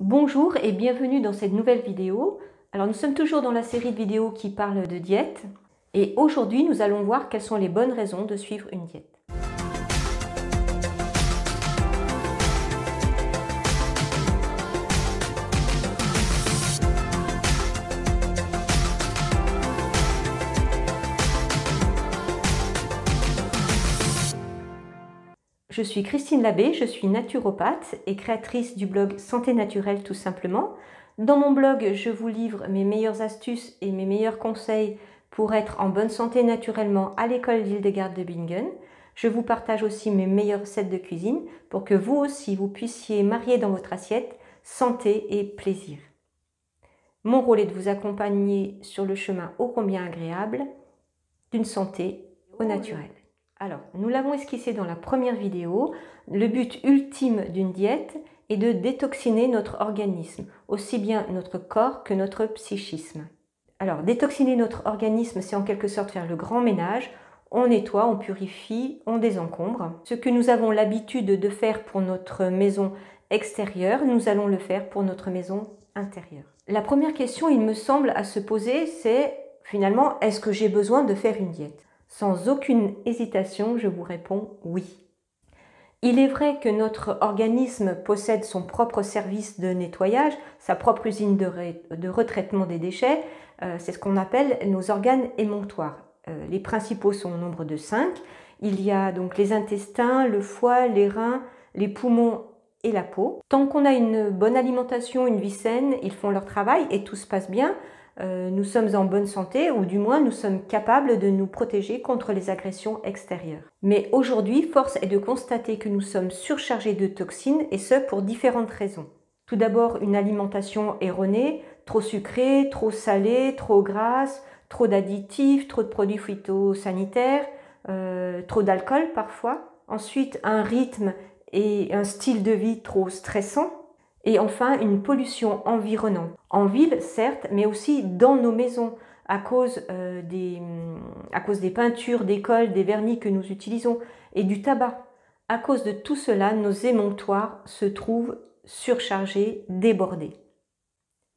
Bonjour et bienvenue dans cette nouvelle vidéo. Alors nous sommes toujours dans la série de vidéos qui parlent de diète et aujourd'hui nous allons voir quelles sont les bonnes raisons de suivre une diète. Je suis Christine Labbé, je suis naturopathe et créatrice du blog Santé Naturelle tout simplement. Dans mon blog, je vous livre mes meilleures astuces et mes meilleurs conseils pour être en bonne santé naturellement à l'école d'Hildegard de Bingen. Je vous partage aussi mes meilleures recettes de cuisine pour que vous aussi vous puissiez marier dans votre assiette santé et plaisir. Mon rôle est de vous accompagner sur le chemin ô combien agréable d'une santé au naturel. Alors, nous l'avons esquissé dans la première vidéo. Le but ultime d'une diète est de détoxiner notre organisme, aussi bien notre corps que notre psychisme. Alors, détoxiner notre organisme, c'est en quelque sorte faire le grand ménage. On nettoie, on purifie, on désencombre. Ce que nous avons l'habitude de faire pour notre maison extérieure, nous allons le faire pour notre maison intérieure. La première question, il me semble, à se poser, c'est finalement, est-ce que j'ai besoin de faire une diète ? Sans aucune hésitation, je vous réponds oui. Il est vrai que notre organisme possède son propre service de nettoyage, sa propre usine de retraitement des déchets. C'est ce qu'on appelle nos organes émonctoires. Les principaux sont au nombre de 5. Il y a donc les intestins, le foie, les reins, les poumons et la peau. Tant qu'on a une bonne alimentation, une vie saine, ils font leur travail et tout se passe bien. Nous sommes en bonne santé ou du moins nous sommes capables de nous protéger contre les agressions extérieures. Mais aujourd'hui, force est de constater que nous sommes surchargés de toxines et ce pour différentes raisons. Tout d'abord, une alimentation erronée, trop sucrée, trop salée, trop grasse, trop d'additifs, trop de produits phytosanitaires, trop d'alcool parfois. Ensuite, un rythme et un style de vie trop stressant. Et enfin, une pollution environnante. En ville, certes, mais aussi dans nos maisons, à cause des peintures, des cols, des vernis que nous utilisons et du tabac. À cause de tout cela, nos émonctoires se trouvent surchargés, débordés.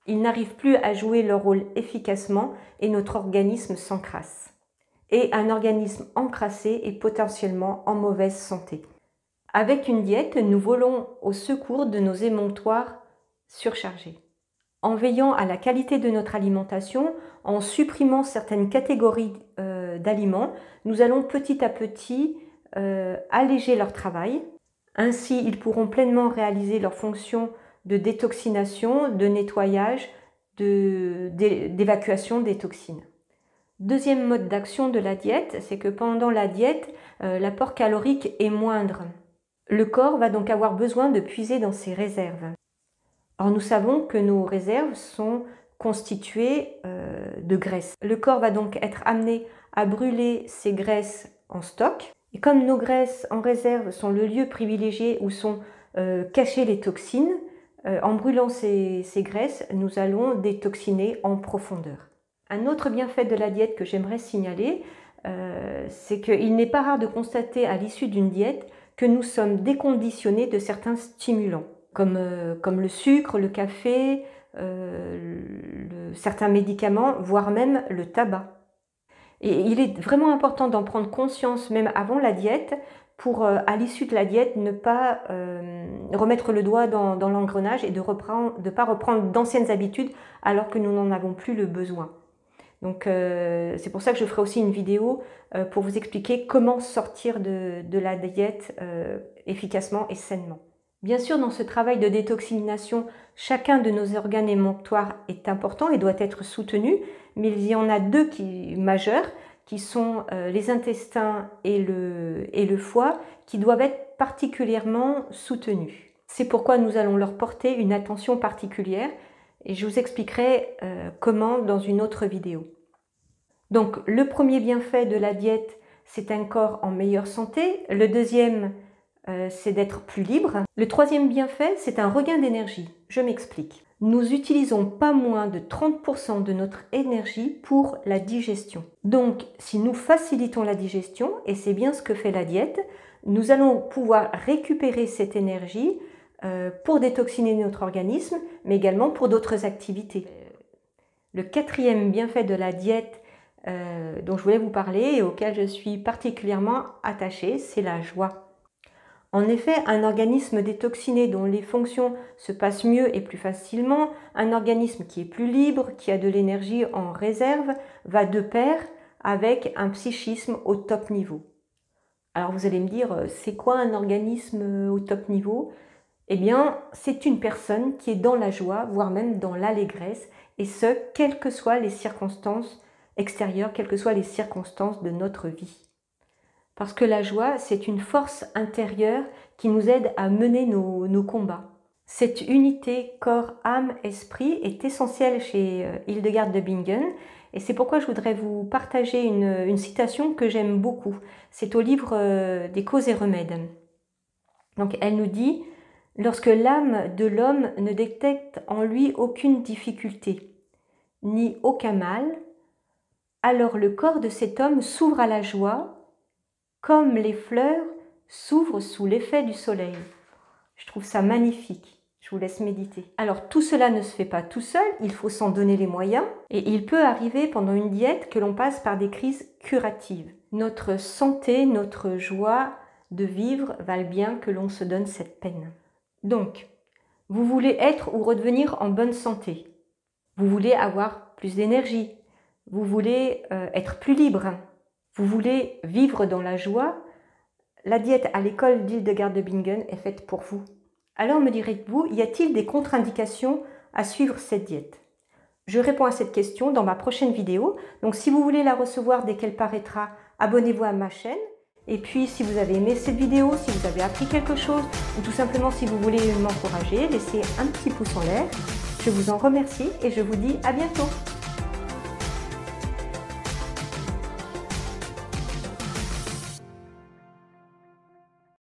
Ils n'arrivent plus à jouer leur rôle efficacement et notre organisme s'encrasse. Et un organisme encrassé est potentiellement en mauvaise santé. Avec une diète, nous volons au secours de nos émonctoires surchargés. En veillant à la qualité de notre alimentation, en supprimant certaines catégories d'aliments, nous allons petit à petit alléger leur travail. Ainsi, ils pourront pleinement réaliser leur fonction de détoxination, de nettoyage, d'évacuation des toxines. Deuxième mode d'action de la diète, c'est que pendant la diète, l'apport calorique est moindre. Le corps va donc avoir besoin de puiser dans ses réserves. Or, nous savons que nos réserves sont constituées de graisse. Le corps va donc être amené à brûler ces graisses en stock. Et comme nos graisses en réserve sont le lieu privilégié où sont cachées les toxines, en brûlant ces graisses, nous allons détoxiner en profondeur. Un autre bienfait de la diète que j'aimerais signaler, c'est qu'il n'est pas rare de constater à l'issue d'une diète que nous sommes déconditionnés de certains stimulants, comme le sucre, le café, certains médicaments, voire même le tabac. Et il est vraiment important d'en prendre conscience même avant la diète pour, à l'issue de la diète, ne pas remettre le doigt dans l'engrenage et de ne pas reprendre d'anciennes habitudes alors que nous n'en avons plus le besoin. Donc c'est pour ça que je ferai aussi une vidéo pour vous expliquer comment sortir de la diète efficacement et sainement. Bien sûr, dans ce travail de détoxination, chacun de nos organes émonctoires est important et doit être soutenu, mais il y en a deux majeurs qui sont les intestins et le foie qui doivent être particulièrement soutenus. C'est pourquoi nous allons leur porter une attention particulière. Et je vous expliquerai comment dans une autre vidéo. Donc, le premier bienfait de la diète, c'est un corps en meilleure santé. Le deuxième, c'est d'être plus libre. Le troisième bienfait, c'est un regain d'énergie. Je m'explique. Nous utilisons pas moins de 30% de notre énergie pour la digestion. Donc, si nous facilitons la digestion, et c'est bien ce que fait la diète, nous allons pouvoir récupérer cette énergie pour détoxiner notre organisme, mais également pour d'autres activités. Le quatrième bienfait de la diète dont je voulais vous parler et auquel je suis particulièrement attachée, c'est la joie. En effet, un organisme détoxiné dont les fonctions se passent mieux et plus facilement, un organisme qui est plus libre, qui a de l'énergie en réserve, va de pair avec un psychisme au top niveau. Alors vous allez me dire, c'est quoi un organisme au top niveau? Eh bien, c'est une personne qui est dans la joie, voire même dans l'allégresse, et ce, quelles que soient les circonstances extérieures, quelles que soient les circonstances de notre vie. Parce que la joie, c'est une force intérieure qui nous aide à mener nos combats. Cette unité corps, âme, esprit est essentielle chez Hildegard de Bingen, et c'est pourquoi je voudrais vous partager une citation que j'aime beaucoup. C'est au livre des causes et remèdes. Donc elle nous dit: lorsque l'âme de l'homme ne détecte en lui aucune difficulté, ni aucun mal, alors le corps de cet homme s'ouvre à la joie, comme les fleurs s'ouvrent sous l'effet du soleil. Je trouve ça magnifique. Je vous laisse méditer. Alors tout cela ne se fait pas tout seul, il faut s'en donner les moyens, et il peut arriver pendant une diète que l'on passe par des crises curatives. Notre santé, notre joie de vivre valent bien que l'on se donne cette peine. Donc, vous voulez être ou redevenir en bonne santé. Vous voulez avoir plus d'énergie. Vous voulez être plus libre. Vous voulez vivre dans la joie. La diète à l'école d'Hildegard de Bingen est faite pour vous. Alors me direz-vous, y a-t-il des contre-indications à suivre cette diète? Je réponds à cette question dans ma prochaine vidéo. Donc si vous voulez la recevoir dès qu'elle paraîtra, abonnez-vous à ma chaîne. Et puis, si vous avez aimé cette vidéo, si vous avez appris quelque chose, ou tout simplement si vous voulez m'encourager, laissez un petit pouce en l'air. Je vous en remercie et je vous dis à bientôt.